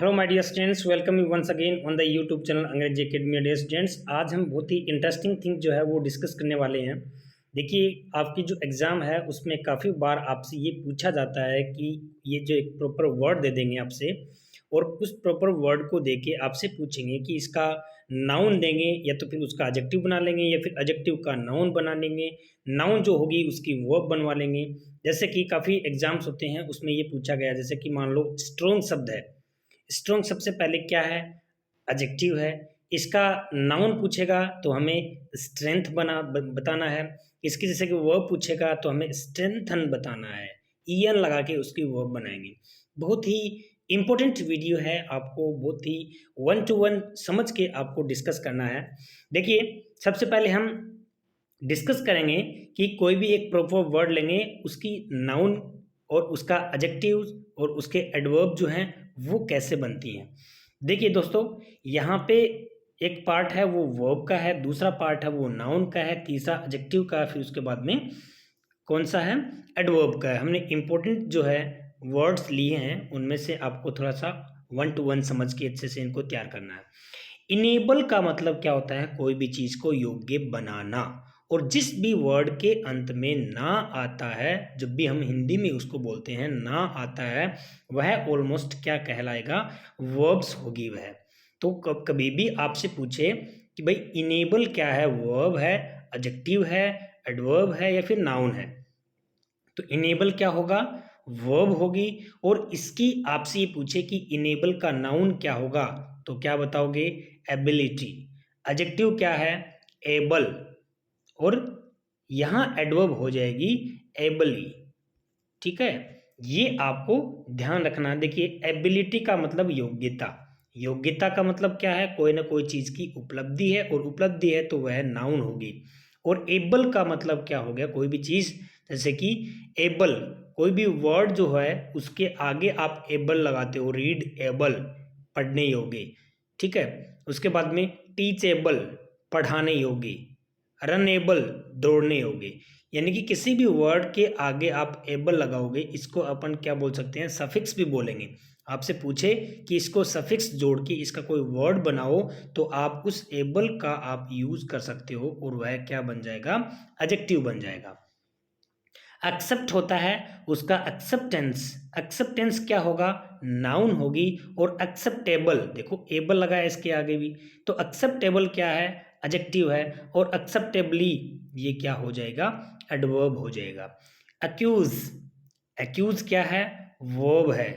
Hello my dear students, welcome you once again on the YouTube channel Angrezi Academy. Dear students, आज हम बहुत ही interesting thing जो है वो डिस्कस करने वाले हैं। देखिए, आपकी जो एग्ज़ाम है उसमें काफ़ी बार आपसे ये पूछा जाता है कि ये जो एक प्रॉपर वर्ड दे देंगे आपसे, और उस प्रॉपर वर्ड को दे के आपसे पूछेंगे कि इसका नाउन देंगे या तो फिर उसका एडजेक्टिव बना लेंगे या फिर एडजेक्टिव का नाउन बना लेंगे। नाउन जो होगी उसकी वर्ब बनवा लेंगे। जैसे कि काफ़ी एग्जाम्स होते हैं उसमें ये पूछा गया, जैसे कि मान लो स्ट्रॉन्ग शब्द है। स्ट्रॉन्ग सबसे पहले क्या है? एडजेक्टिव है। इसका नाउन पूछेगा तो हमें स्ट्रेंथ बताना है। इसकी जैसे कि वर्ब पूछेगा तो हमें स्ट्रेंथन बताना है। ईएन लगा के उसकी वर्ब बनाएंगे। बहुत ही इंपॉर्टेंट वीडियो है, आपको बहुत ही वन टू वन समझ के आपको डिस्कस करना है। देखिए, सबसे पहले हम डिस्कस करेंगे कि कोई भी एक प्रॉपर वर्ड लेंगे, उसकी नाउन और उसका एडजेक्टिव और उसके एडवर्ब जो हैं वो कैसे बनती हैं। देखिए दोस्तों, यहाँ पे एक पार्ट है वो वर्ब का है, दूसरा पार्ट है वो नाउन का है, तीसरा एडजेक्टिव का है, फिर उसके बाद में कौन सा है? एडवर्ब का है। हमने इंपॉर्टेंट जो है वर्ड्स लिए हैं, उनमें से आपको थोड़ा सा वन टू वन समझ के अच्छे से इनको तैयार करना है। इनेबल का मतलब क्या होता है? कोई भी चीज को योग्य बनाना। और जिस भी वर्ड के अंत में ना आता है, जब भी हम हिंदी में उसको बोलते हैं ना आता है, वह ऑलमोस्ट क्या कहलाएगा? वर्ब्स होगी वह। तो कभी भी आपसे पूछे कि भाई इनेबल क्या है, वर्ब है, एडजेक्टिव है, एडवर्ब है या फिर नाउन है, तो इनेबल क्या होगा? वर्ब होगी। और इसकी आपसे ये पूछे कि इनेबल का नाउन क्या होगा, तो क्या बताओगे? एबिलिटी। एडजेक्टिव क्या है? एबल। और यहां एडवर्ब हो जाएगी एबली। ठीक है, ये आपको ध्यान रखना। देखिए, एबिलिटी का मतलब योग्यता। योग्यता का मतलब क्या है? कोई ना कोई चीज की उपलब्धि है, और उपलब्धि है तो वह नाउन होगी। और एबल का मतलब क्या हो गया? कोई भी चीज, जैसे कि एबल, कोई भी वर्ड जो है उसके आगे आप एबल लगाते हो, रीड एबल, पढ़ने योग्य। ठीक है, उसके बाद में टीचेबल, पढ़ाने योग्य, रन एबल, दौड़ने योग्य। यानी कि किसी भी वर्ड के आगे आप एबल लगाओगे, इसको अपन क्या बोल सकते हैं? सफिक्स भी बोलेंगे। आपसे पूछे कि इसको सफिक्स जोड़ के इसका कोई वर्ड बनाओ, तो आप उस एबल का आप यूज कर सकते हो, और वह क्या बन जाएगा? एडजेक्टिव बन जाएगा। एक्सेप्ट होता है, उसका एक्सेप्टेंस। एक्सेप्टेंस क्या होगा? नाउन होगी। और एक्सेप्टेबल, देखो एबल लगा है इसके आगे भी, तो एक्सेप्टेबल क्या है? एडजेक्टिव है। और एक्सेप्टेबली ये क्या हो जाएगा? एडवर्ब हो जाएगा। अक्यूज, एक्यूज क्या है? वर्ब है।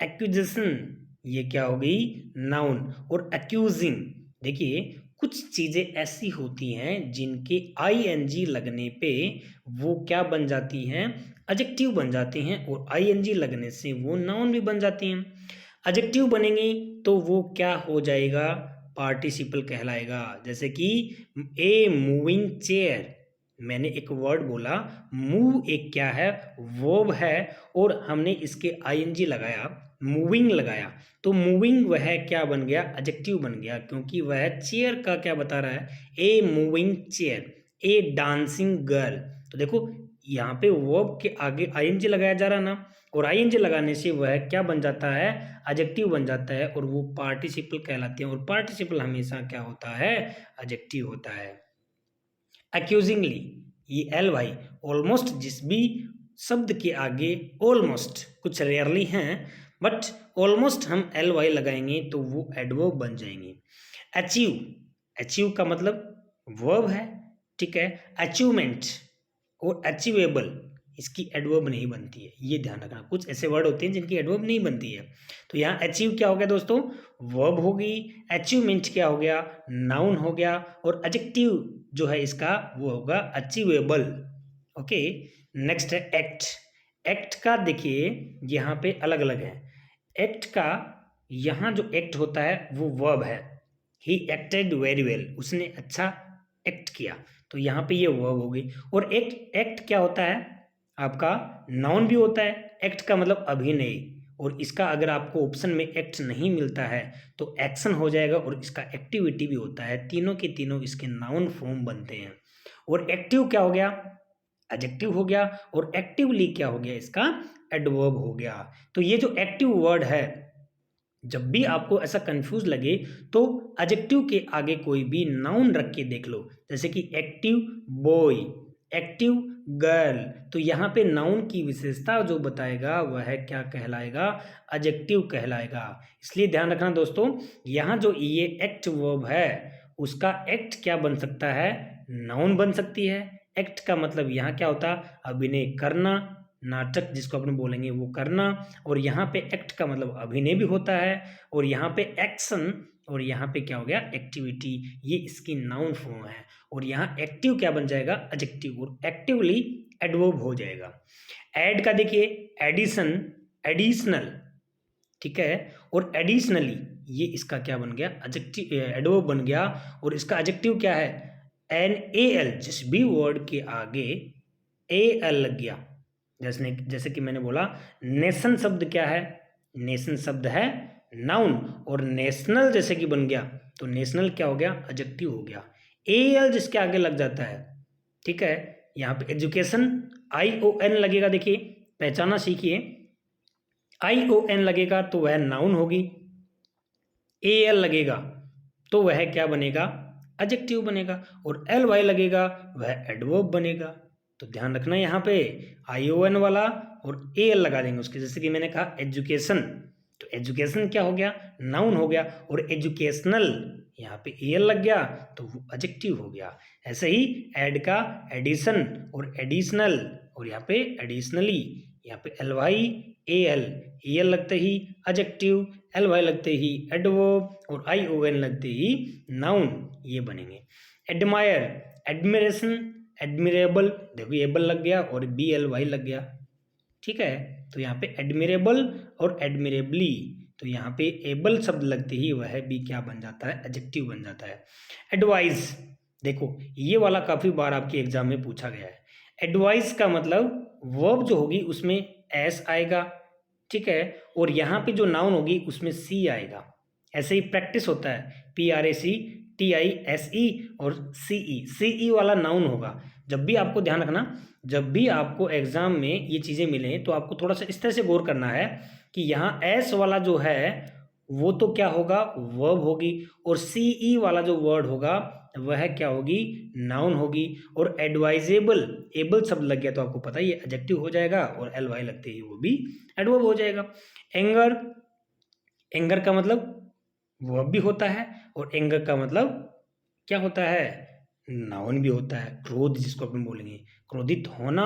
एक्यूजेशन ये क्या हो गई? नाउन। और एक्यूजिंग, देखिए कुछ चीजें ऐसी होती हैं जिनके आईएनजी लगने पे वो क्या बन जाती हैं? एडजेक्टिव बन जाती हैं। और आईएनजी लगने से वो नाउन भी बन जाती हैं। एडजेक्टिव बनेंगी तो वो क्या हो जाएगा? पार्टिसिपल कहलाएगा। जैसे कि ए मूविंग चेयर, मैंने एक वर्ड बोला, मूव एक क्या है? वर्ब है। और हमने इसके आईएनजी लगाया, मूविंग लगाया, तो मूविंग वह क्या बन गया? एडजेक्टिव बन गया, क्योंकि वह चेयर का क्या बता रहा है? A moving chair, a dancing girl. तो देखो यहाँ पे वर्ब के आगे आईएनजी लगाया जा रहा है ना, और आईएनजी लगाने से वह क्या बन जाता है? एडजेक्टिव बन जाता है, और वो पार्टिसिपल कहलाते हैं। और पार्टिसिपल हमेशा क्या होता है? एडजेक्टिव होता है। अक्यूजिंगली, ये एल भाई, ऑलमोस्ट जिस भी शब्द के आगे ऑलमोस्ट, कुछ रेयरली हैं बट ऑलमोस्ट हम एल वाई लगाएंगे तो वो एडवर्ब बन जाएंगे। अचीव, अचीव का मतलब वर्ब है। ठीक है, अचीवमेंट और अचीवेबल, इसकी एडवर्ब नहीं बनती है, ये ध्यान रखना। कुछ ऐसे वर्ड होते हैं जिनकी एडवर्ब नहीं बनती है। तो यहाँ अचीव क्या हो गया दोस्तों? वर्ब होगी। अचीवमेंट क्या हो गया? नाउन हो गया। और एडजेक्टिव जो है इसका वो होगा अचीवेबल। ओके, नेक्स्ट है एक्ट। एक्ट का देखिए यहाँ पे अलग अलग है। एक्ट का यहाँ जो एक्ट होता है वो वर्ब है। ही एक्टेड वेरी वेल, उसने अच्छा एक्ट किया, तो यहाँ पे ये वर्ब होगी। और एक्ट, एक्ट क्या होता है आपका? नाउन भी होता है। एक्ट का मतलब अभिनय, और इसका अगर आपको ऑप्शन में एक्ट नहीं मिलता है तो एक्शन हो जाएगा, और इसका एक्टिविटी भी होता है। तीनों के तीनों इसके नाउन फॉर्म बनते हैं। और एक्टिव क्या हो गया? एडजेक्टिव हो गया। और एक्टिवली क्या हो गया? इसका एडवर्ब हो गया। तो ये जो एक्टिव वर्ड है जब भी आपको ऐसा कंफ्यूज लगे तो एडजेक्टिव के आगे कोई भी नाउन रख के देख लो, जैसे कि एक्टिव बॉय, एक्टिव गर्ल, तो यहाँ पे नाउन की विशेषता जो बताएगा वह क्या कहलाएगा, एडजेक्टिव कहलाएगा। इसलिए ध्यान रखना दोस्तों, यहाँ जो ये एक्ट वर्ब है उसका एक्ट क्या बन सकता है, नाउन बन सकती है। एक्ट का मतलब यहाँ क्या होता है, अभिनय करना, नाटक जिसको अपन बोलेंगे वो करना, और यहाँ पे एक्ट का मतलब अभिनय भी होता है, और यहाँ पे एक्शन, और यहाँ पे क्या हो गया, एक्टिविटी, ये इसकी नाउन फॉर्म है। और यहाँ एक्टिव क्या बन जाएगा, एडजेक्टिव, और एक्टिवली एडवर्ब हो जाएगा। ऐड का देखिए, एडिशन, एडिशनल, ठीक है, और एडिशनली, ये इसका क्या बन गया, एडजेक्टिव, एडवर्ब बन गया। और इसका एडजेक्टिव क्या है, एन ए एल, जिस भी वर्ड के आगे ए एल लग गया, जैसे कि मैंने बोला नेशन शब्द क्या है, नेशन शब्द है नाउन, और नेशनल जैसे कि बन गया तो नेशनल क्या हो गया, एडजेक्टिव हो गया। ए एल जिसके आगे लग जाता है, ठीक है, यहाँ पे एजुकेशन, आई ओ एन लगेगा, देखिए पहचाना सीखिए, आई ओ एन लगेगा तो वह नाउन होगी, ए एल लगेगा तो वह क्या बनेगा, एडजेक्टिव बनेगा, और एल वाई लगेगा वह एडवर्ब बनेगा। तो ध्यान रखना यहाँ पे आई ओ एन वाला और ए एल लगा देंगे उसके, जैसे कि मैंने कहा एजुकेशन, तो एजुकेशन क्या हो गया, नाउन हो गया, और एजुकेशनल यहाँ पे ए एल लग गया तो वो एडजेक्टिव हो गया। ऐसे ही ऐड का एडिशन और एडिशनल, और यहाँ पे एडिशनली, यहाँ पे एल वाई ए एल लगते ही एडजेक्टिव, एल वाई लगते ही एडवर्ब, और आई ओ एन लगते ही नाउन, ये बनेंगे। एडमायर, एडमिरेशन, एडमिरेबल, देखो एबल लग गया और बी एल वाई लग गया, ठीक है, तो यहाँ पे एडमिरेबल और एडमिरेबली, तो यहाँ पे एबल शब्द लगते ही वह भी क्या बन जाता है, एडजेक्टिव बन जाता है। एडवाइस, देखो ये वाला काफी बार आपके एग्जाम में पूछा गया है। एडवाइस का मतलब वर्ब जो होगी उसमें एस आएगा, ठीक है, और यहाँ पे जो नाउन होगी उसमें सी आएगा। ऐसे ही प्रैक्टिस होता है, PRACTISE और CE वाला नाउन होगा। जब भी आपको ध्यान रखना, जब भी आपको एग्जाम में ये चीज़ें मिलें तो आपको थोड़ा सा इस तरह से गौर करना है कि यहाँ एस वाला जो है वो तो क्या होगा, वर्ब होगी, और CE वाला जो वर्ड होगा वह क्या होगी, नाउन होगी, और एडवाइजेबल, एबल शब्द लग गया तो आपको पता ही है एडजेक्टिव हो जाएगा, और एल वाई लगते ही वो भी एडवर्ब हो जाएगा। एंगर, एंगर का मतलब वर्ब भी होता है, और एंगर का मतलब क्या होता है, नाउन भी होता है। क्रोध जिसको अपन बोलेंगे, क्रोधित होना,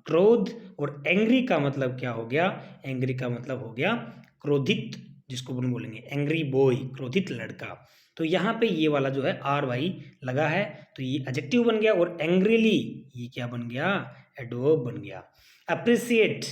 क्रोध, और एंग्री का मतलब क्या हो गया, एंग्री का मतलब हो गया क्रोधित, जिसको अपन बोलेंगे एंग्री बॉय, क्रोधित लड़का। तो यहाँ पे ये वाला जो है आर वाई लगा है तो ये एडजेक्टिव बन गया, और एंग्रीली ये क्या बन गया, एडवर्ब बन गया। अप्रिशिएट,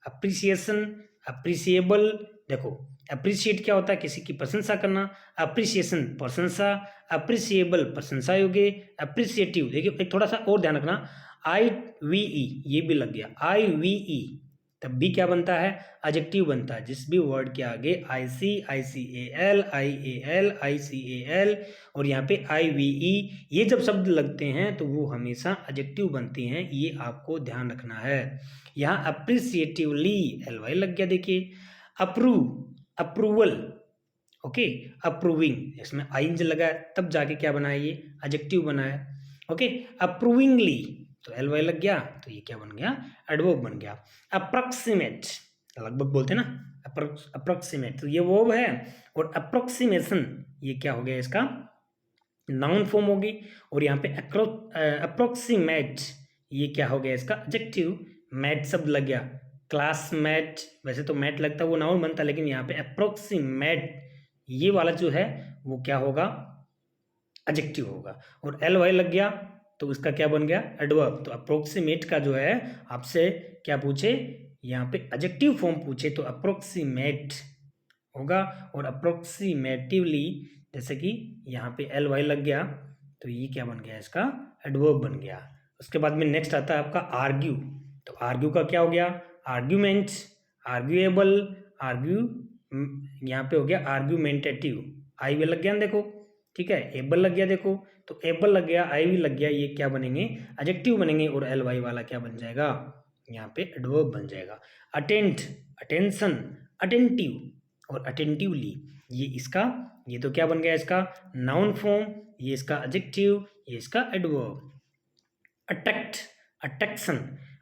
अप्रिसिएशन, अप्रिसिएबल, देखो अप्रिशिएट क्या होता है, किसी की प्रशंसा करना, अप्रिसिएशन प्रशंसा, अप्रिसिएबल प्रशंसा योग्य, अप्रिसिएटिव, देखिए एक थोड़ा सा और ध्यान रखना, IVE ये भी लग गया, IVE तब भी क्या बनता है, एडजेक्टिव बनता है। जिस भी वर्ड के आगे IC, ICAL, IAL, ICAL और यहाँ पे IVE ये जब शब्द लगते हैं तो वो हमेशा एडजेक्टिव बनते हैं, ये आपको ध्यान रखना है। यहाँ अप्रिसिएटिवली LY लग गया, देखिए अप्रूव, अप्रूवल, ओके, अप्रूविंग, इसमें आइंज लगा है तब जाके क्या बना है, ये एडजेक्टिव बना है, ओके। अप्रूविंगली तो एल वाई लग गया तो ये क्या बन गया, एडवर्ब बन गया। अप्रोक्सीमेट, लगभग बोलते हैं ना, अप्रोक्सीमेट, तो ये वर्ब है, और अप्रोक्सीमेशन ये क्या हो गया, इसका नाउन फॉर्म होगी, और यहाँ पे अप्रोक्सीमेट ये क्या हो गया, इसका एडजेक्टिव, मैट शब्द लग गया, क्लासमेट, वैसे तो मैट लगता है वो नाउन बनता, लेकिन यहाँ पे अप्रोक्सीमेट ये वाला जो है वो क्या होगा, एडजेक्टिव होगा, और एल वाई लग गया तो उसका क्या बन गया, एडवर्ब। तो अप्रोक्सीमेट का जो है आपसे क्या पूछे, यहाँ पे एडजेक्टिव फॉर्म पूछे तो अप्रोक्सीमेट होगा, और अप्रोक्सीमेटिवली जैसे कि यहाँ पे एल वाई लग गया तो ये क्या बन गया, इसका एडवर्ब बन गया। उसके बाद में नेक्स्ट आता है आपका आर्ग्यू, तो आर्ग्यू का क्या हो गया, आर्ग्यूमेंट, आर्ग्यूएबल, आर्ग्यू, यहाँ पे हो गया आर्ग्यूमेंटेटिव, आई भी लग गया ना देखो, ठीक है, एबल लग गया देखो, तो एबल लग गया, आई भी लग गया, ये क्या बनेंगे, एडजेक्टिव बनेंगे, और एल वाई वाला क्या बन जाएगा, यहाँ पे एडवर्ब बन जाएगा। अटेंट, अटेंशन, अटेंटिव, और अटेंटिवली, ये तो क्या बन गया इसका नाउन फॉर्म, ये इसका एडजेक्टिव, ये इसका एडवर्ब। अट्रैक्ट, अट्रैक्शन,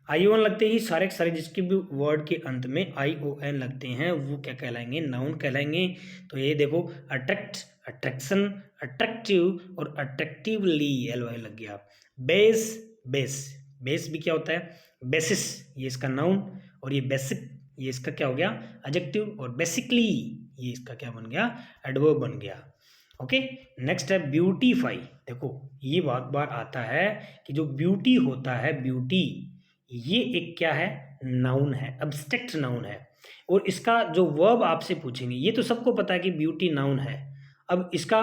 ION लगते ही सारे के सारे जिसके भी वर्ड के अंत में ION लगते हैं वो क्या कहलाएंगे, नाउन कहलाएंगे। तो ये देखो अट्रैक्ट, अट्रैक्शन, अट्रैक्टिव और अट्रैक्टिवली LY लग गया। बेस, बेस, बेस भी क्या होता है, बेसिस, ये इसका नाउन, और ये बेसिक, ये इसका क्या हो गया एडजेक्टिव, और बेसिकली ये इसका क्या बन गया एडवर्ब बन गया। ओके, नेक्स्ट है ब्यूटीफाई। देखो ये बहुत बार आता है कि जो ब्यूटी होता है, ब्यूटी ये एक क्या है, नाउन है, अब्स्ट्रैक्ट नाउन है, और इसका जो वर्ब आपसे पूछेंगे, ये तो सबको पता है कि ब्यूटी नाउन है। अब इसका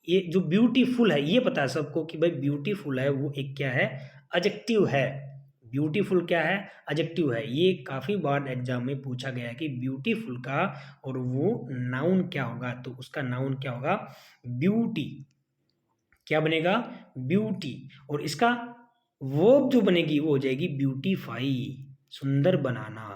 ये जो ब्यूटीफुल है ये पता है सबको कि भाई ब्यूटीफुल है वो एक क्या है, एडजेक्टिव है। ब्यूटीफुल क्या है, एडजेक्टिव है। ये काफ़ी बार एग्जाम में पूछा गया है कि ब्यूटीफुल का और वो नाउन क्या होगा, तो उसका नाउन क्या होगा, ब्यूटी। क्या बनेगा, ब्यूटी, और इसका वर्ब जो बनेगी वो हो जाएगी ब्यूटीफाई, सुंदर बनाना।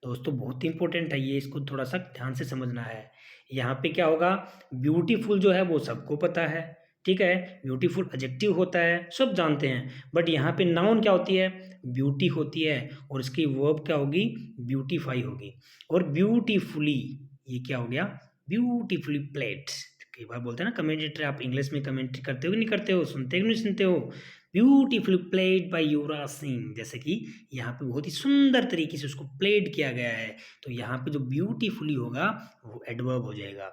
दोस्तों बहुत इंपॉर्टेंट है ये, इसको थोड़ा सा ध्यान से समझना है। यहाँ पे क्या होगा, ब्यूटीफुल जो है वो सबको पता है, ठीक है, ब्यूटीफुल एडजेक्टिव होता है, सब जानते हैं, बट यहाँ पे नाउन क्या होती है, ब्यूटी होती है, और इसकी वर्ब क्या होगी, ब्यूटीफाई होगी। और ब्यूटीफुली ये क्या हो गया, ब्यूटीफुली प्लेड। कई बार बोलते हैं ना कमेंटेटर, आप इंग्लिश में कमेंट्री करते हो कि नहीं करते हो, सुनते हो कि नहीं सुनते हो, beautifully played by Yuvraj Singh, जैसे कि यहाँ पे बहुत ही सुंदर तरीके से उसको प्लेड किया गया है, तो यहाँ पे जो ब्यूटीफुली होगा वो एडवर्ब हो जाएगा।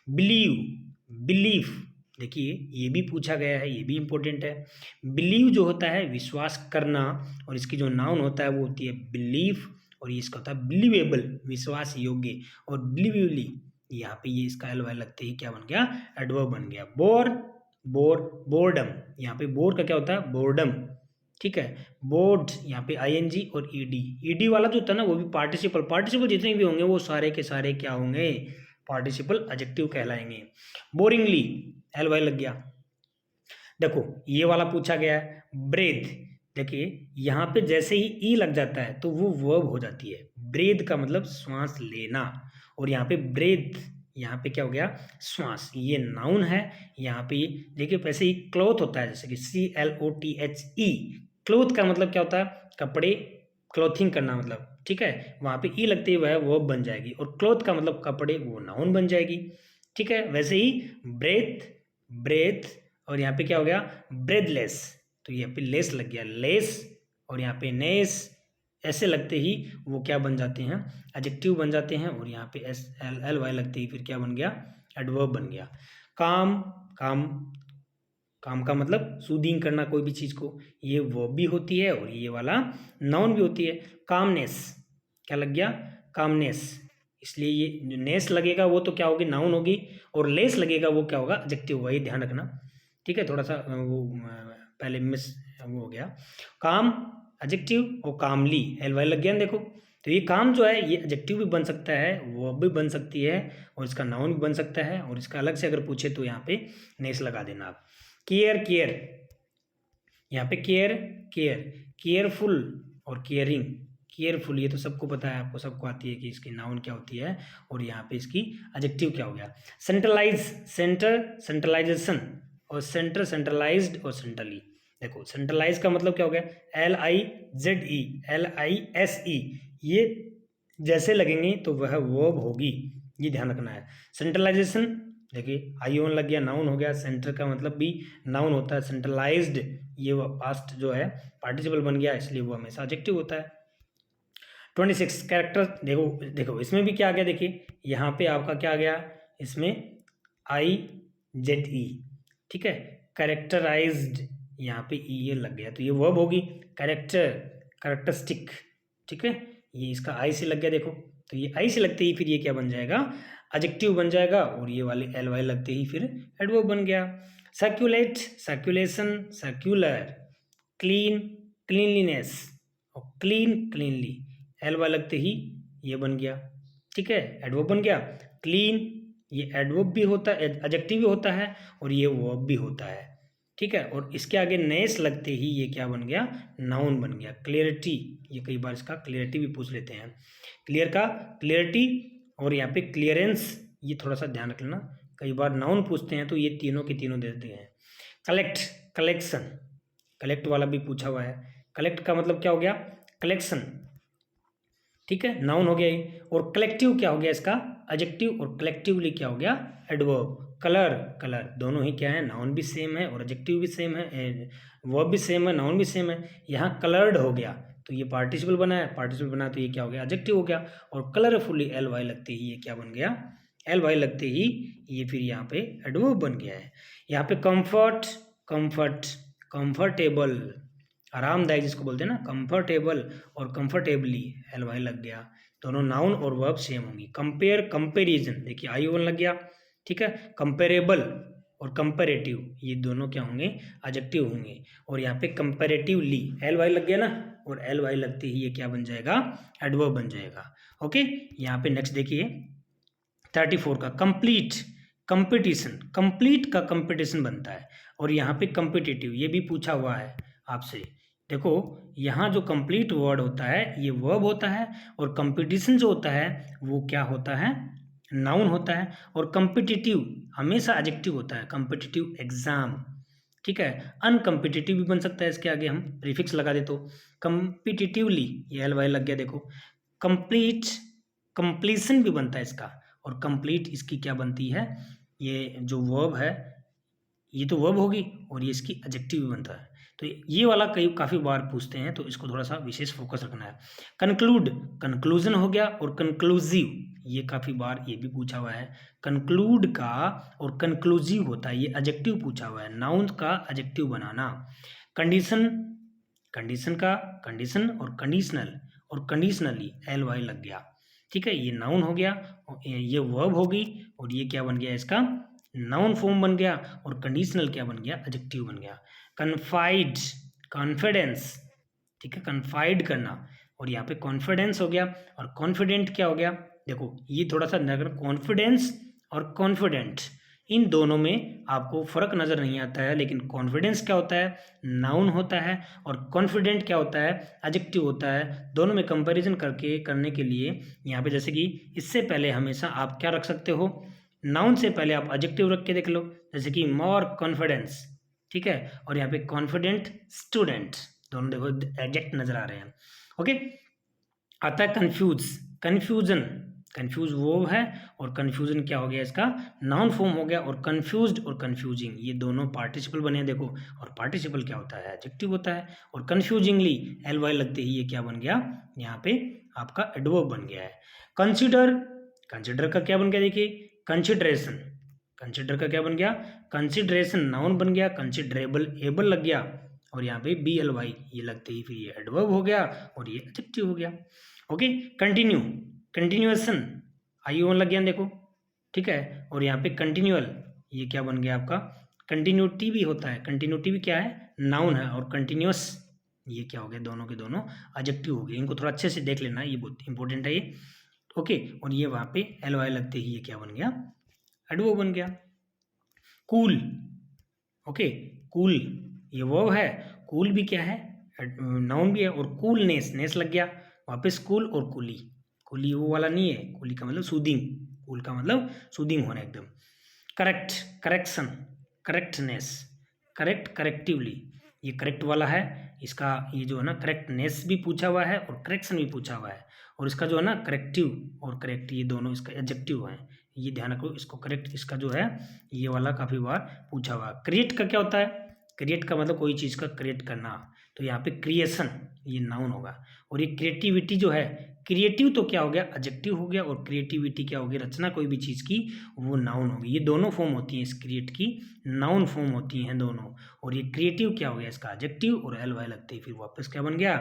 बिलीव, बिलीफ, देखिए ये भी पूछा गया है, ये भी इंपॉर्टेंट है। बिलीव जो होता है विश्वास करना, और इसकी जो नाउन होता है वो होती है बिलीफ, और ये इसका होता है बिलीवेबल, विश्वास योग्य, और बिलीवेबली यहाँ पे ये इसका LY लगते ही क्या बन गया, एडवर्ब बन गया। बोर, बोर, बोर्डम, यहाँ पे बोर का क्या होता है, बोर्डम, ठीक है। बोर्ड यहाँ पे ING और ED वाला जो होता है ना वो भी पार्टिसिपल, पार्टिसिपल जितने भी होंगे वो सारे के सारे क्या होंगे, पार्टिसिपल एडजेक्टिव कहलाएंगे। बोरिंगली LY लग गया। देखो ये वाला पूछा गया है, ब्रेथ, देखिए यहाँ पे जैसे ही ई लग जाता है तो वो वर्ब हो जाती है। ब्रेथ का मतलब श्वास लेना, और यहाँ पे ब्रेथ, यहाँ पे क्या हो गया, श्वास, ये नाउन है। यहाँ पे देखिए वैसे ही क्लॉथ होता है, जैसे कि CLOTHE, क्लॉथ का मतलब क्या होता है, कपड़े, क्लॉथिंग करना मतलब, ठीक है, वहाँ पे ई लगते ही वह वर्ब बन जाएगी, और क्लॉथ का मतलब कपड़े, वो नाउन बन जाएगी, ठीक है। वैसे ही ब्रेथ, ब्रेथ, और यहाँ पे क्या हो गया, ब्रेथलेस, तो यहाँ पे लेस लग गया, लेस, और यहाँ पे नेस, ऐसे लगते ही वो क्या बन जाते हैं, एडजेक्टिव बन जाते हैं, और यहाँ पे SLY लगते ही फिर क्या बन गया, एडवर्ब बन गया। काम, काम, काम का मतलब सूदिंग करना कोई भी चीज़ को, ये वर्ब भी होती है और ये वाला नाउन भी होती है। कामनेस, क्या लग गया, कामनेस, इसलिए ये जो नेस लगेगा वो तो क्या होगी, नाउन होगी, और लेस लगेगा वो क्या होगा, एडजेक्टिव, वही ध्यान रखना, ठीक है। थोड़ा सा वो पहले मिस वो हो गया। काम एडजेक्टिव, और कामली LY लग गया ना, देखो तो ये काम जो है ये एडजेक्टिव भी बन सकता है, वर्ब भी बन सकती है, और इसका नाउन भी बन सकता है, और इसका अलग से अगर पूछे तो यहाँ पे नेस लगा देना आप। केयर, केयर, यहाँ पे केयर, केयर, केयरफुल और केयरिंग, केयरफुल ये तो सबको पता है, आपको सबको आती है कि इसकी नाउन क्या होती है, और यहाँ पे इसकी एडजेक्टिव क्या हो गया। सेंट्रलाइज, सेंटर, सेंट्रलाइजेशन, और सेंटर, सेंट्रलाइज्ड, और सेंट्रली। देखो सेंट्रलाइज का मतलब क्या हो गया, LIZE, LISE, ये जैसे लगेंगे तो वह वर्ब होगी, ये ध्यान रखना है। सेंट्रलाइजेशन, देखिए ION लग गया, नाउन हो गया। सेंटर का मतलब भी नाउन होता है। सेंट्रलाइज्ड, ये पास्ट जो है पार्टिसिपल बन गया, इसलिए वो हमेशा एडजेक्टिव होता है। 26 कैरेक्टर, देखो देखो इसमें भी क्या आ गया, देखिए यहाँ पे आपका क्या आ गया, इसमें IZE, ठीक है। कैरेक्टराइज्ड, यहाँ पे ये लग गया तो ये वर्ब होगी। कैरेक्टर, कैरेक्टरिस्टिक, ठीक है, ये इसका आई से लग गया, देखो तो ये आई से लगते ही फिर ये क्या बन जाएगा, एडजेक्टिव बन जाएगा, और ये वाले LY लगते ही फिर एडवर्ब बन गया। Circulate, circulation, circular, clean, cleanliness, और क्लीन, क्लीनली, LY लगते ही ये बन गया, ठीक है, एडवर्ब बन गया। क्लीन, ये एडवर्ब भी होता है, एडजेक्टिव भी होता है, और ये वर्ब भी होता है, ठीक है। और इसके आगे नेस लगते ही ये क्या बन गया, नाउन बन गया। क्लियरिटी, ये कई बार इसका क्लियरिटी भी पूछ लेते हैं। क्लियर का क्लियरिटी, और यहाँ पे क्लियरेंस, ये थोड़ा सा ध्यान रख लेना, कई बार नाउन पूछते हैं तो ये तीनों के तीनों देते हैं। कलेक्ट, कलेक्शन, कलेक्ट वाला भी पूछा हुआ है। कलेक्ट का मतलब क्या हो गया? कलेक्शन, ठीक है, नाउन हो गया ये। और कलेक्टिव क्या हो गया इसका? एडजेक्टिव। और कलेक्टिवली क्या हो गया? एडवर्ब। कलर, कलर दोनों ही क्या है? नाउन भी सेम है और एडजेक्टिव भी सेम है, वर्ब भी सेम है, नाउन भी सेम है। यहाँ कलर्ड हो गया तो ये पार्टिसिपल बना है, पार्टिसिपल बना तो ये क्या हो गया? एडजेक्टिव हो गया। और कलरफुली एल वाई लगते ही ये क्या बन गया? एल वाई लगते ही ये फिर यहाँ पे एडवर्ब बन गया है। यहाँ पे कंफर्ट, कंफर्ट, कंफर्टेबल, आरामदायक जिसको बोलते हैं ना, कंफर्टेबल और कंफर्टेबली एल वाई लग गया। दोनों नाउन और वर्ब सेम होंगी। कंपेयर, कंपेरिजन, देखिए आई वन लग गया, ठीक है। कंपेरेबल और कंपेरेटिव ये दोनों क्या होंगे? एडजेक्टिव होंगे। और यहाँ पे कंपेरेटिवली एल वाई लग गया ना, और एल वाई लगते ही ये क्या बन जाएगा? एडवर्ब बन जाएगा। ओके, यहाँ पे नेक्स्ट देखिए 34 का कंप्लीट, कंपटीशन, कंप्लीट का कंपटीशन बनता है। और यहाँ पे कंपिटिटिव ये भी पूछा हुआ है आपसे। देखो यहाँ जो कंप्लीट वर्ड होता है ये वर्ब होता है, और कंपटीशन जो होता है वो क्या होता है? नाउन होता है। और कंपिटिटिव हमेशा एडजेक्टिव होता है, कंपिटिटिव एग्जाम, ठीक है। अनकम्पिटिटिव भी बन सकता है, इसके आगे हम प्रीफिक्स लगा दे तो। कंपिटिटिवली ये एल वाई लग गया, देखो। कंप्लीट, कंप्लीशन भी बनता है इसका। और कंप्लीट इसकी क्या बनती है? ये जो वर्ब है ये तो वर्ब होगी, और ये इसकी एडजेक्टिव भी बनता है। तो ये वाला काफ़ी बार पूछते हैं, तो इसको थोड़ा सा विशेष फोकस रखना है। कंक्लूड, कंक्लूजन हो गया। और कंक्लूसिव ये काफ़ी बार ये भी पूछा हुआ है। कंक्लूड का और कंक्लूसिव होता है, ये एडजेक्टिव पूछा हुआ है, नाउन का एडजेक्टिव बनाना। कंडीशन, कंडीशन का कंडीशन, और कंडीशनल और कंडीशनली एल वाई लग गया, ठीक है। ये नाउन हो गया, ये वर्ब होगी, और ये क्या बन गया? इसका नाउन फॉर्म बन गया। और कंडीशनल क्या बन गया? एडजेक्टिव बन गया। कन्फाइड, कॉन्फिडेंस, ठीक है, कन्फाइड करना। और यहाँ पे कॉन्फिडेंस हो गया। और कॉन्फिडेंट क्या हो गया? देखो ये थोड़ा सा कॉन्फिडेंस और कॉन्फिडेंट इन दोनों में आपको फर्क नजर नहीं आता है, लेकिन कॉन्फिडेंस क्या होता है? नाउन होता है। और कॉन्फिडेंट क्या होता है? एडजेक्टिव होता है। दोनों में कंपैरिजन करने के लिए यहाँ पे जैसे कि इससे पहले हमेशा आप क्या रख सकते हो? नाउन से पहले आप एडजेक्टिव रख के देख लो, जैसे कि मोर कॉन्फिडेंस, ठीक है। और यहाँ पे कॉन्फिडेंट स्टूडेंट, दोनों देखो एडजेक्ट नजर आ रहे हैं। ओके, आता है कंफ्यूज, कंफ्यूजन, कंफ्यूज वो है। और कंफ्यूजन क्या हो गया? इसका नाउन फॉर्म हो गया। और कंफ्यूज्ड और कंफ्यूजिंग ये दोनों पार्टिसिपल बने, देखो। और पार्टिसिपल क्या होता है? एडजेक्टिव होता है। और कंफ्यूजिंगली एल वाई लगते ही ये क्या बन गया? यहाँ पे आपका एडवर्ब बन गया है। कंसिडर, कंसिडर का क्या बन गया? देखिए कंसिडरेशन, कंसिडर का क्या बन गया? कंसिडरेशन नाउन बन गया। कंसिडरेबल एबल लग गया। और यहाँ पे बी एल वाई ये लगते ही फिर ये एडवर्ब हो गया, और ये एडजेक्टिव हो गया। Okay, continue, continuation I one लग गया, देखो, ठीक है। और यहाँ पे कंटिन्यूअल ये क्या बन गया आपका? कंटिन्यूटी भी होता है। कंटिन्यूटी भी क्या है? नाउन है। और कंटिन्यूअस ये क्या हो गया? दोनों के दोनों एडजेक्टिव हो गए। इनको थोड़ा अच्छे से देख लेना, ये बहुत इंपॉर्टेंट है ये। ओके, और ये वहाँ पे एल वाई लगते ही ये क्या बन गया? एडवर्ब बन गया। कूल, ओके, कूल ये वर्ब है। कूल भी क्या है? नाउन भी है। और कूलनेस, नेस लग गया वापस। कूल और कूली, कूली वो वाला नहीं है, कूली का मतलब सूदिंग, कूल का मतलब सूदिंग होना एकदम। करेक्ट, करेक्शन, करेक्टनेस, करेक्ट, करेक्टिवली ये करेक्ट वाला है। इसका ये जो है ना करेक्टनेस भी पूछा हुआ है, और करेक्शन भी पूछा हुआ है। और इसका जो है ना करेक्टिव और करेक्ट ये दोनों इसका एडजेक्टिव है, ये ध्यान रखो। इसको करेक्ट इसका जो है ये वाला काफ़ी बार पूछा हुआ। क्रिएट का क्या होता है? क्रिएट का मतलब कोई चीज़ का क्रिएट करना, तो यहाँ पे क्रिएशन ये नाउन होगा। और ये क्रिएटिविटी जो है, क्रिएटिव तो क्या हो गया? एडजेक्टिव हो गया। और क्रिएटिविटी क्या होगी? रचना कोई भी चीज़ की, वो नाउन होगी। ये दोनों फॉर्म होती हैं इस क्रिएट की, नाउन फॉर्म होती हैं दोनों। और ये क्रिएटिव क्या हो गया? इसका एडजेक्टिव, और एल वाई लगते ही फिर वापस क्या बन गया?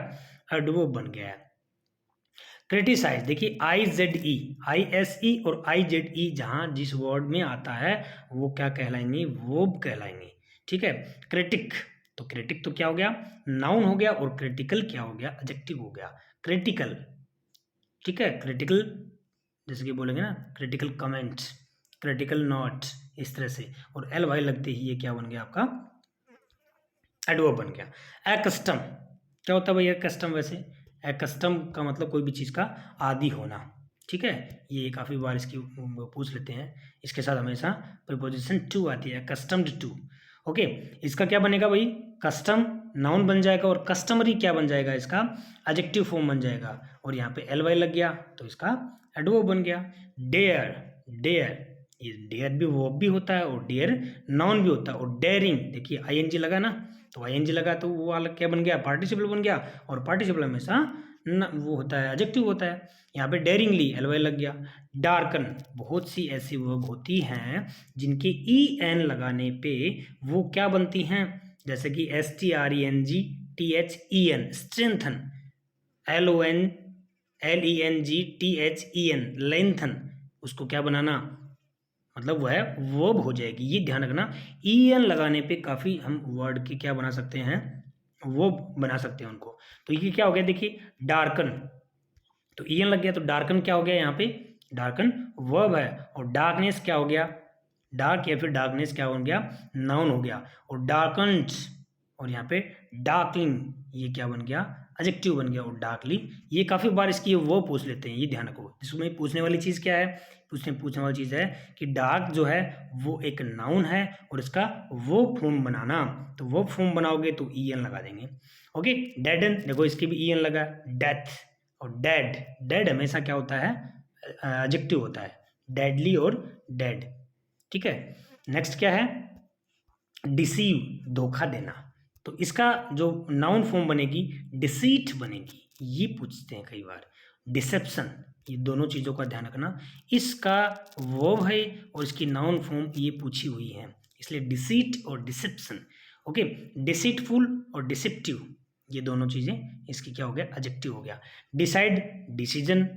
एडवर्ब बन गया है। क्रिटिसाइज, देखिए I Z E, I S E और आई जेड ई जहाँ जिस वर्ड में आता है वो क्या कहलाएंगे? वर्ब कहलाएंगे, ठीक है। क्रिटिक, तो क्रिटिक तो क्या हो गया? नाउन हो गया। और क्रिटिकल क्या हो गया? एडजेक्टिव हो गया। क्रिटिकल, ठीक है, क्रिटिकल जैसे कि बोलेंगे ना क्रिटिकल कमेंट, क्रिटिकल नोट, इस तरह से। और एल वाई लगते ही ये क्या बन गया आपका? एडवर्ब बन गया। एकस्टम क्या होता है भैया? कस्टम वैसे एकस्टम का मतलब कोई भी चीज़ का आदी होना, ठीक है, ये काफ़ी बार इसकी पूछ लेते हैं। इसके साथ हमेशा प्रीपोजिशन टू आती है, कस्टम्ड टू। ओके, इसका क्या बनेगा भाई, कस्टम नाउन बन जाएगा और कस्टमरी क्या बन जाएगा, इसका एडजेक्टिव फॉर्म बन जाएगा। और यहाँ पे एल वाई लग गया तो इसका एडवर्ब बन गया। डेयर, डेयर, ये डेयर भी वर्ब भी होता है और डेयर नाउन भी होता है। और डेयरिंग, देखिए आईएनजी लगा ना, तो आईएनजी लगा तो वो वाला क्या बन गया, पार्टिसिपल बन गया। और पार्टिसिपल हमेशा वो होता है, एडजेक्टिव होता है। यहाँ पे डेयरिंगली एल वाई लग गया। डार्कन, बहुत सी ऐसी वर्ब होती हैं जिनके ई एन लगाने पे वो क्या बनती हैं, जैसे कि STRENGTHEN, स्ट्रेंथन, LONLENGTHEN, लेंथन, उसको क्या बनाना, मतलब वह वर्ब हो जाएगी। ये ध्यान रखना, ई एन लगाने पे काफ़ी हम वर्ड के क्या बना सकते हैं, वो बना सकते हैं उनको। तो ये क्या हो गया, देखिए डार्कन, तो ई एन लग गया तो डार्कन क्या हो गया, यहाँ पे डार्कन वर्ब है। और डार्कनेस क्या हो गया, डार्क या फिर डार्कनेस क्या हो गया, नाउन हो गया। और डार्कन्ड, और यहाँ पे डार्कलिंग, ये क्या बन गया, एडजेक्टिव बन गया। और डार्कली, ये काफ़ी बार इसकी वो पूछ लेते हैं, ये ध्यान रखो। इसमें पूछने वाली चीज़ क्या है, पूछने वाली चीज़ है कि डार्क जो है वो एक नाउन है और इसका वो फॉर्म बनाना, तो वो फॉर्म बनाओगे तो ई एन लगा देंगे। ओके, डेडन, देखो इसके भी ई एन लगा। डेथ और डेड, डेड हमेशा क्या होता है, एडजेक्टिव होता है, डेडली और डेड। ठीक है, नेक्स्ट क्या है, डिसीव, धोखा देना, तो इसका जो नाउन फॉर्म बनेगी डिसीट बनेगी, ये पूछते हैं कई बार। डिसेप्शन, ये दोनों चीज़ों का ध्यान रखना, इसका वर्ब है और इसकी नाउन फॉर्म ये पूछी हुई है, इसलिए डिसीट और डिसेप्शन। ओके, डिसीटफुल और डिसेप्टिव, ये दोनों चीज़ें इसकी क्या हो गया, एडजेक्टिव हो गया। डिसाइड, डिसीजन,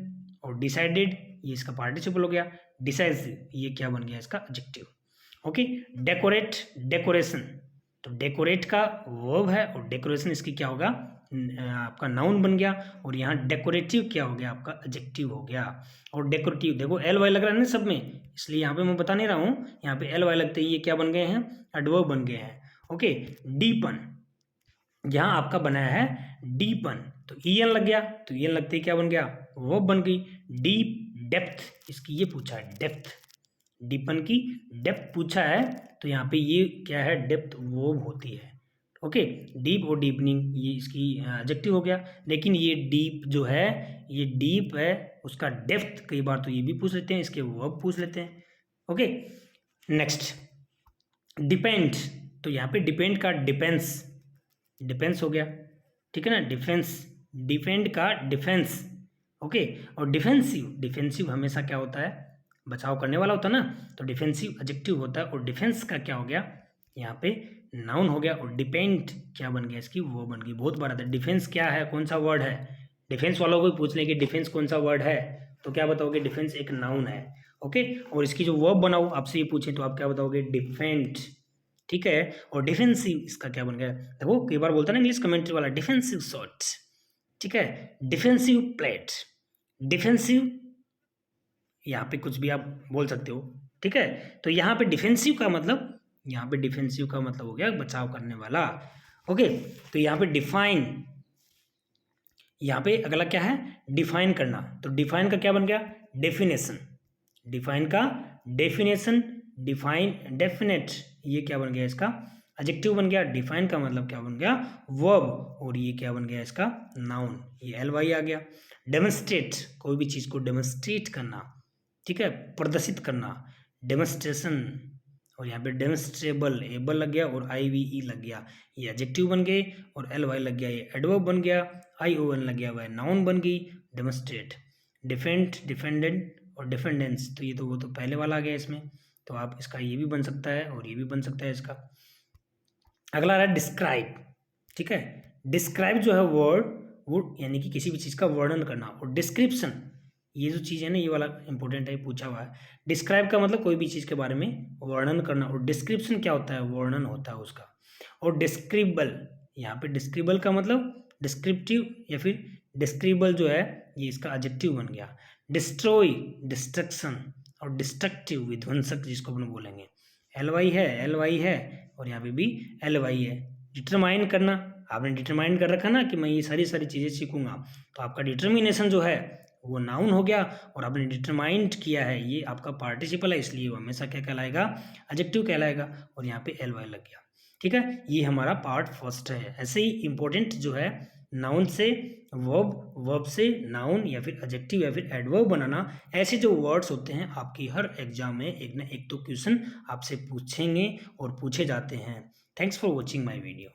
और डिसाइडेड, ये इसका पार्टिसिपल हो गया। डिसाइसिव, ये क्या बन गया, इसका एडजेक्टिव। ओके, डेकोरेट, डेकोरेशन, तो डेकोरेट का वर्ब है और डेकोरेशन इसकी क्या होगा, आपका नाउन बन गया। और यहाँ डेकोरेटिव क्या हो गया, आपका एडजेक्टिव हो गया। और डेकोरेटिव, देखो एल वाई लग रहा है ना सब में, इसलिए यहाँ पे मैं बता नहीं रहा हूँ, यहाँ पे एल वाई लगते ही ये क्या बन गए हैं, एडवर्ब बन गए हैं। ओके, डीपन, यहाँ आपका बनाया है डीपन, तो ई एन लग गया, तो ई एन लगते ही क्या बन गया, वर्ब बन गई। डीप, डेप्थ, इसकी ये पूछा है डेप्थ, डीपन की डेप्थ पूछा है, तो यहाँ पे ये क्या है, डेप्थ वर्ब होती है। ओके, डीप और डीपनिंग, ये इसकी एडजेक्टिव हो गया। लेकिन ये डीप जो है, ये डीप है, उसका डेप्थ कई बार तो ये भी पूछ लेते हैं, इसके वर्ब पूछ लेते हैं। ओके, नेक्स्ट डिपेंड, तो यहाँ पे डिपेंड का डिफेंस, डिफेंस हो गया, ठीक है ना, डिफेंस, डिफेंड का डिफेंस। ओके, और डिफेंसिव, डिफेंसिव हमेशा क्या होता है, बचाव करने वाला होता है ना, तो डिफेंसिव एडजेक्टिव होता है। और डिफेंस का क्या हो गया, यहाँ पे नाउन हो गया। और डिपेंड क्या बन गया, इसकी वो बन गई। बहुत बार आता है डिफेंस क्या है, कौन सा वर्ड है, डिफेंस वालों को पूछ लेंगे डिफेंस कौन सा वर्ड है, तो क्या बताओगे, डिफेंस एक नाउन है। ओके, और इसकी जो वर्ब बनाओ आपसे ये पूछे तो आप क्या बताओगे, डिफेंड। ठीक है, और डिफेंसिव इसका क्या बन गया, देखो कई बार बोलता है ना इंग्लिश कमेंट्री वाला, डिफेंसिव शॉट, ठीक है, डिफेंसिव प्लेट, डिफेंसिव, यहाँ पे कुछ भी आप बोल सकते हो। ठीक है, तो यहाँ पे डिफेंसिव का मतलब, यहाँ पे डिफेंसिव का मतलब हो गया बचाव करने वाला। ओके, तो यहाँ पे डिफाइन, यहाँ पे अगला क्या है, डिफाइन करना, तो डिफाइन का क्या बन गया, डेफिनेशन, डिफाइन का डेफिनेशन, डिफाइन, डेफिनेट, ये क्या बन गया, इसका एडजेक्टिव बन गया। डिफाइन का मतलब क्या बन गया, वर्ब, और ये क्या बन गया, इसका नाउन, ये एल वाई आ गया। डेमोन्स्ट्रेट, कोई भी चीज़ को डेमोन्स्ट्रेट करना, ठीक है, प्रदर्शित करना, डेमोन्स्ट्रेशन। और यहाँ पे डेमोन्स्ट्रेबल, एबल लग गया और आई वी ई लग गया, ये एडजेक्टिव बन गए। और एल वाई लग गया, ये एडवर्ब बन गया। आई ओ एन लग गया, वह नाउन बन गई, डेमोन्स्ट्रेट। डिफेंड, डिफेंडेंट और डिफेंडेंस, तो ये तो वो तो पहले वाला आ गया इसमें, तो आप इसका ये भी बन सकता है और ये भी बन सकता है इसका। अगला आ रहा है डिस्क्राइब, ठीक है, डिस्क्राइब जो है वर्ड, वो यानी कि किसी भी चीज़ का वर्णन करना। और डिस्क्रिप्शन, ये जो चीज़ है ना, ये वाला इंपॉर्टेंट है, पूछा हुआ है। डिस्क्राइब का मतलब कोई भी चीज़ के बारे में वर्णन करना, और डिस्क्रिप्शन क्या होता है, वर्णन होता है उसका। और डिस्क्रिबल, यहाँ पे डिस्क्रिबल का मतलब डिस्क्रिप्टिव या फिर डिस्क्रिबल जो है, ये इसका एडजेक्टिव बन गया। डिस्ट्रॉय, डिस्ट्रक्शन, और डिस्ट्रक्टिव, विध्वंसक जिसको अपन बोलेंगे, एल वाई है, एल वाई है, और यहाँ पे भी एल वाई है। डिटरमाइन करना, आपने डिटरमाइन कर रखा ना कि मैं ये सारी चीज़ें सीखूंगा, तो आपका डिटर्मिनेशन जो है वो नाउन हो गया, और आपने डिटरमाइंड किया है, ये आपका पार्टिसिपल है, इसलिए वो हमेशा क्या कहलाएगा, एडजेक्टिव कहलाएगा, और यहाँ पे एल वाई लग गया। ठीक है, ये हमारा पार्ट फर्स्ट है। ऐसे ही इंपॉर्टेंट जो है नाउन से वर्ब, वर्ब से नाउन या फिर एडजेक्टिव या फिर एडवर्ब बनाना, ऐसे जो वर्ड्स होते हैं आपकी हर एग्जाम में एक ना एक तो क्वेश्चन आपसे पूछेंगे और पूछे जाते हैं। Thanks for watching my video.